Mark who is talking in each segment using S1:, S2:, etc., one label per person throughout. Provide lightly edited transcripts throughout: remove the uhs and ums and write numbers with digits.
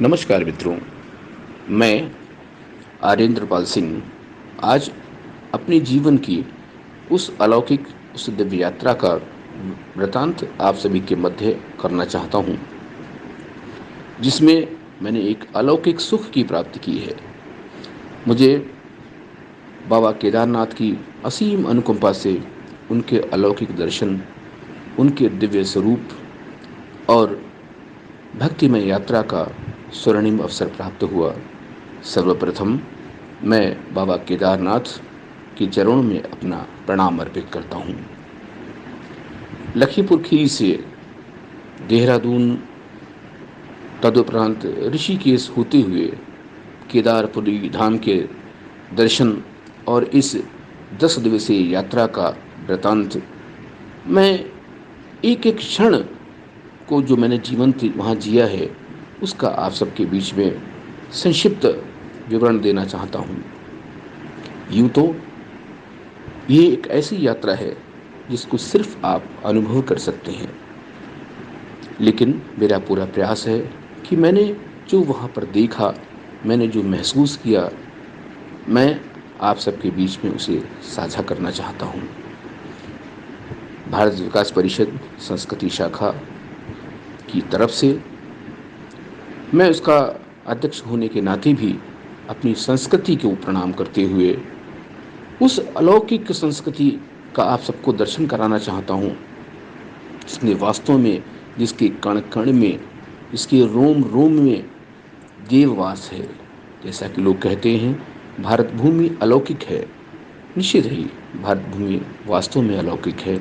S1: नमस्कार मित्रों, मैं आर्येंद्र पाल सिंह आज अपने जीवन की उस दिव्य यात्रा का वृतांत आप सभी के मध्य करना चाहता हूँ, जिसमें मैंने एक अलौकिक सुख की प्राप्ति की है। मुझे बाबा केदारनाथ की असीम अनुकंपा से उनके अलौकिक दर्शन, उनके दिव्य स्वरूप और भक्तिमय यात्रा का स्वर्णिम अवसर प्राप्त हुआ। सर्वप्रथम मैं बाबा केदारनाथ के चरणों में अपना प्रणाम अर्पित करता हूँ। लखीमपुर खीरी से देहरादून, तदुपरांत ऋषिकेश होते हुए केदारपुरी धाम के दर्शन और इस 10 दिवसीय यात्रा का वृतांत मैं एक एक क्षण को जो मैंने जीवन वहाँ जिया है उसका आप सबके बीच में संक्षिप्त विवरण देना चाहता हूँ। यूँ तो ये एक ऐसी यात्रा है जिसको सिर्फ आप अनुभव कर सकते हैं, लेकिन मेरा पूरा प्रयास है कि मैंने जो वहाँ पर देखा, मैंने जो महसूस किया, मैं आप सबके बीच में उसे साझा करना चाहता हूँ। भारत विकास परिषद संस्कृति शाखा की तरफ से मैं उसका अध्यक्ष होने के नाते भी अपनी संस्कृति को प्रणाम करते हुए उस अलौकिक संस्कृति का आप सबको दर्शन कराना चाहता हूँ, जिसने वास्तव में, जिसके कण कण में, जिसके रोम रोम में देववास है। जैसा कि लोग कहते हैं भारत भूमि अलौकिक है, निश्चित ही भारत भूमि वास्तव में अलौकिक है।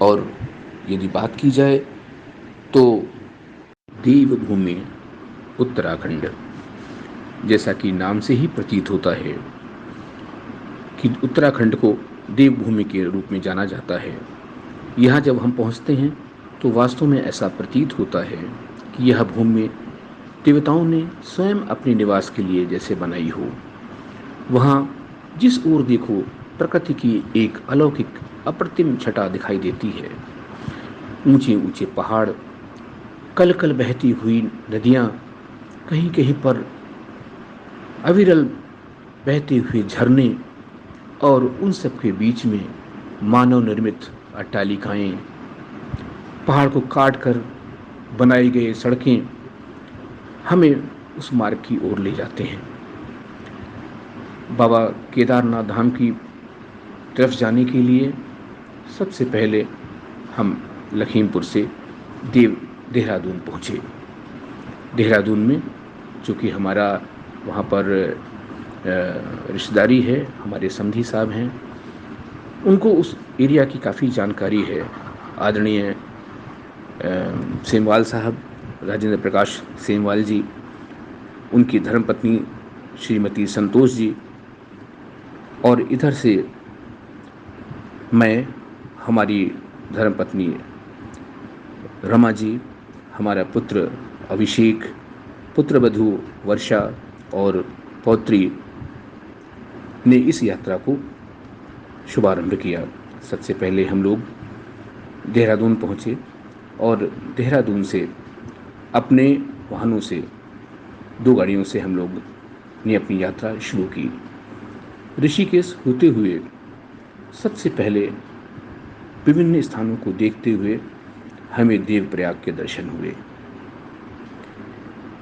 S1: और यदि बात की जाए तो देवभूमि उत्तराखंड, जैसा कि नाम से ही प्रतीत होता है कि उत्तराखंड को देवभूमि के रूप में जाना जाता है। यहाँ जब हम पहुँचते हैं तो वास्तव में ऐसा प्रतीत होता है कि यह भूमि देवताओं ने स्वयं अपने निवास के लिए जैसे बनाई हो। वहाँ जिस ओर देखो प्रकृति की एक अलौकिक अप्रतिम छटा दिखाई देती है। ऊंचे ऊंचे पहाड़, कल कल बहती हुई नदियाँ, कहीं कहीं पर अविरल बहते हुए झरने, और उन सब के बीच में मानव निर्मित अट्टालिकाएं, पहाड़ को काट कर बनाई गई सड़कें हमें उस मार्ग की ओर ले जाते हैं। बाबा केदारनाथ धाम की तरफ जाने के लिए सबसे पहले हम लखीमपुर से देहरादून पहुँचे। देहरादून में चूँकि हमारा वहाँ पर रिश्तेदारी है, हमारे समधी साहब हैं, उनको उस एरिया की काफ़ी जानकारी है। आदरणीय सेमवाल साहब, राजेंद्र प्रकाश सेमवाल जी, उनकी धर्मपत्नी श्रीमती संतोष जी, और इधर से मैं, हमारी धर्मपत्नी रमा जी, हमारा पुत्र अभिषेक, पुत्रवधू वर्षा और पौत्री ने इस यात्रा को शुभारंभ किया। सबसे पहले हम लोग देहरादून पहुँचे और देहरादून से अपने वाहनों से 2 गाड़ियों से हम लोग ने अपनी यात्रा शुरू की। ऋषिकेश होते हुए सबसे पहले विभिन्न स्थानों को देखते हुए हमें देवप्रयाग के दर्शन हुए।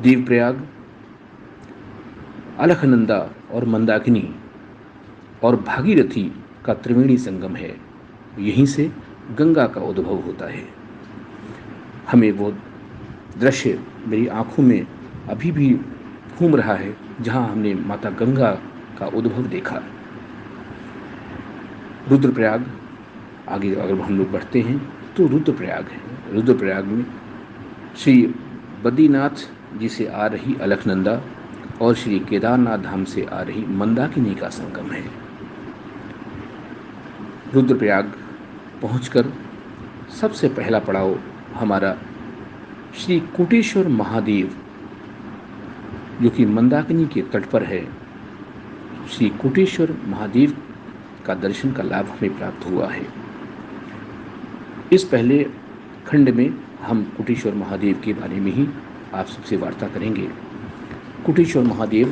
S1: देवप्रयाग अलकनंदा और मंदाकिनी और भागीरथी का त्रिवेणी संगम है। यहीं से गंगा का उद्भव होता है। हमें वो दृश्य मेरी आंखों में अभी भी घूम रहा है, जहां हमने माता गंगा का उद्भव देखा। रुद्रप्रयाग, आगे अगर हम लोग बढ़ते हैं तो रुद्रप्रयाग है। रुद्रप्रयाग में श्री बद्रीनाथ जी से आ रही अलकनंदा और श्री केदारनाथ धाम से आ रही मंदाकिनी का संगम है। रुद्रप्रयाग पहुंचकर सबसे पहला पड़ाव हमारा श्री कोटेश्वर महादेव, जो कि मंदाकिनी के तट पर है, श्री कोटेश्वर महादेव का दर्शन का लाभ हमें प्राप्त हुआ है। इस पहले खंड में हम कोटेश्वर महादेव के बारे में ही आप सबसे वार्ता करेंगे। कोटेश्वर महादेव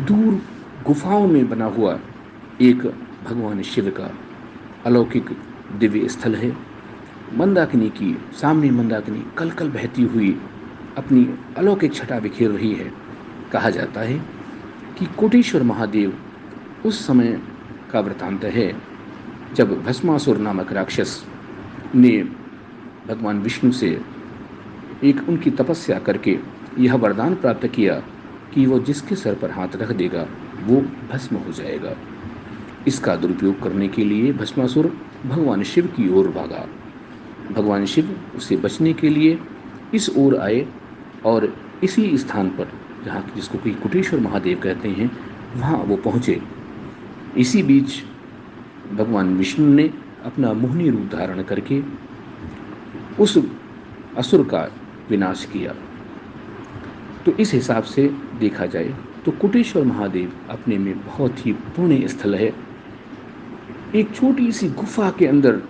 S1: दूर गुफाओं में बना हुआ एक भगवान शिव का अलौकिक दिव्य स्थल है। मंदाकिनी की सामने मंदाकिनी कल कल बहती हुई अपनी अलौकिक छटा बिखेर रही है। कहा जाता है कि कोटेश्वर महादेव उस समय का वृतांत है जब भस्मासुर नामक राक्षस ने भगवान विष्णु से एक उनकी तपस्या करके यह वरदान प्राप्त किया कि वो जिसके सर पर हाथ रख देगा वो भस्म हो जाएगा। इसका दुरुपयोग करने के लिए भस्मासुर भगवान शिव की ओर भागा। भगवान शिव उसे बचने के लिए इस ओर आए और इसी स्थान पर जहाँ जिसको कि कोटेश्वर महादेव कहते हैं वहाँ वो पहुँचे। इसी बीच भगवान विष्णु ने अपना मोहिनी रूप धारण करके उस असुर का विनाश किया। तो इस हिसाब से देखा जाए तो कोटेश्वर महादेव अपने में बहुत ही पुण्य स्थल है। एक छोटी सी गुफा के अंदर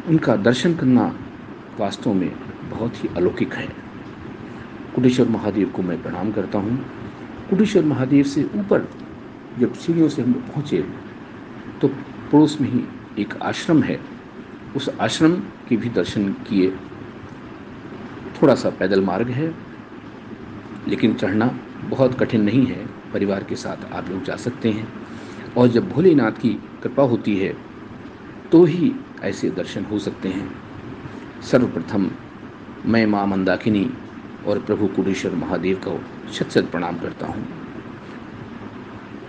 S1: उनका दर्शन करना वास्तव में बहुत ही अलौकिक है। कोटेश्वर महादेव को मैं प्रणाम करता हूँ। कोटेश्वर महादेव से ऊपर जब सीढ़ियों से हम पहुँचे तो पड़ोस में ही एक आश्रम है। उस आश्रम के भी दर्शन किए। थोड़ा सा पैदल मार्ग है लेकिन चढ़ना बहुत कठिन नहीं है। परिवार के साथ आप लोग जा सकते हैं और जब भोलेनाथ की कृपा होती है तो ही ऐसे दर्शन हो सकते हैं। सर्वप्रथम मैं माँ मंदाकिनी और प्रभु कोटेश्वर महादेव को शत शत प्रणाम करता हूँ।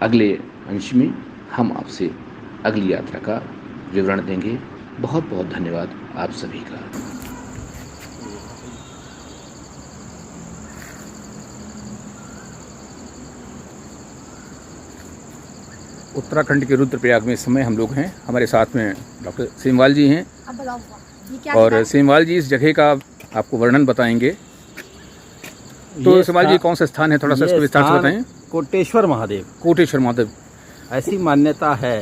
S1: अगले अंश में हम आपसे अगली यात्रा का विवरण देंगे। बहुत बहुत धन्यवाद आप सभी का।
S2: उत्तराखंड के रुद्रप्रयाग में इस समय हम लोग हैं। हमारे साथ में डॉक्टर सेमवाल जी हैं और सेमवाल जी इस जगह का आपको वर्णन बताएंगे। तो सेमवाल जी कौन सा स्थान है, थोड़ा सा इसको विस्तार से बताएं।
S3: कोटेश्वर महादेव।
S2: कोटेश्वर महादेव।
S3: ऐसी मान्यता है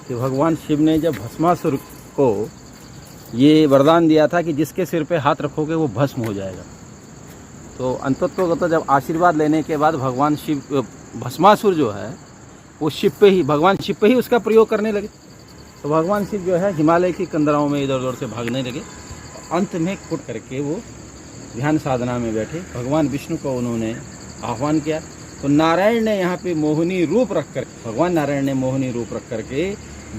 S3: कि भगवान शिव ने जब भस्मासुर को ये वरदान दिया था कि जिसके सिर पे हाथ रखोगे वो भस्म हो जाएगा, तो अंततोगत जब आशीर्वाद लेने के बाद भगवान शिव भस्मासुर जो है वो भगवान शिव पे ही उसका प्रयोग करने लगे। तो भगवान शिव जो है हिमालय की कंदराओं में इधर उधर से भागने लगे। अंत में कुट करके वो ध्यान साधना में बैठे। भगवान विष्णु को उन्होंने आह्वान किया तो नारायण ने यहाँ पे मोहिनी रूप रख कर भगवान नारायण ने मोहिनी रूप रख करके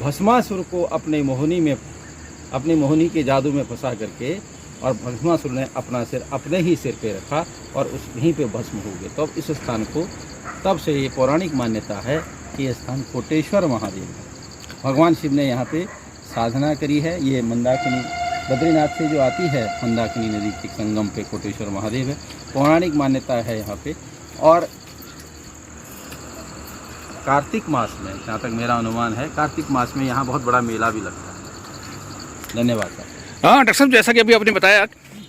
S3: भस्मासुर को अपने मोहिनी के जादू में फंसा करके और भस्मासुर ने अपना सिर अपने ही सिर पे रखा और उस वहीं पे भस्म हो गए। तो अब इस स्थान को तब से ये पौराणिक मान्यता है कि ये स्थान कोटेश्वर महादेव है। भगवान शिव ने यहाँ पे साधना करी है। ये मंदाकिनी बद्रीनाथ से जो आती है मंदाकिनी नदी के संगम पे कोटेश्वर महादेव है। पौराणिक मान्यता है यहाँ पे। और कार्तिक मास में, जहाँ तक मेरा अनुमान है, कार्तिक मास में यहाँ बहुत बड़ा मेला भी लगता है। धन्यवाद सर।
S2: हाँ डॉक्टर साहब, जैसा कि अभी आपने बताया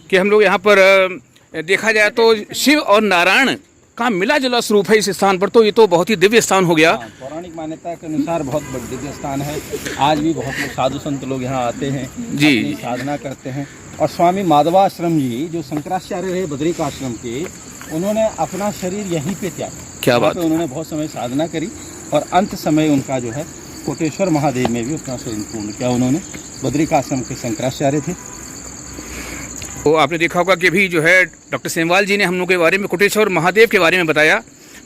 S2: कि हम लोग यहाँ पर देखा जाए तो शिव और नारायण का मिला जुला स्वरूप है इस स्थान पर, तो ये तो बहुत ही दिव्य स्थान हो गया।
S3: पौराणिक मान्यता के अनुसार बहुत बड़ा दिव्य स्थान है। आज भी बहुत लोग साधु संत लोग यहाँ आते हैं जी, साधना करते हैं। और स्वामी माधवाश्रम जी जो शंकराचार्य रहे बद्रिक आश्रम के, उन्होंने अपना शरीर यहीं पे त्यागा।
S2: क्या बात।
S3: उन्होंने बहुत समय साधना करी और अंत समय उनका जो है कोटेश्वर महादेव में भी अपना शरीर पूर्ण किया उन्होंने। बद्रिक आश्रम के शंकराचार्य थे।
S2: तो आपने देखा होगा कि भी जो है डॉक्टर सेमवाल जी ने हम लोग के बारे में कोटेश्वर महादेव के बारे में बताया।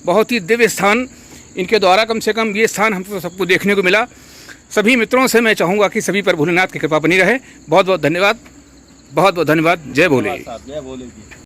S2: बहुत ही दिव्य स्थान इनके द्वारा कम से कम ये स्थान हमको सबको देखने को मिला। सभी मित्रों से मैं चाहूँगा कि सभी पर भोलेनाथ की कृपा बनी रहे। बहुत बहुत धन्यवाद, बहुत बहुत धन्यवाद। जय भोले।
S3: जय भोले जी।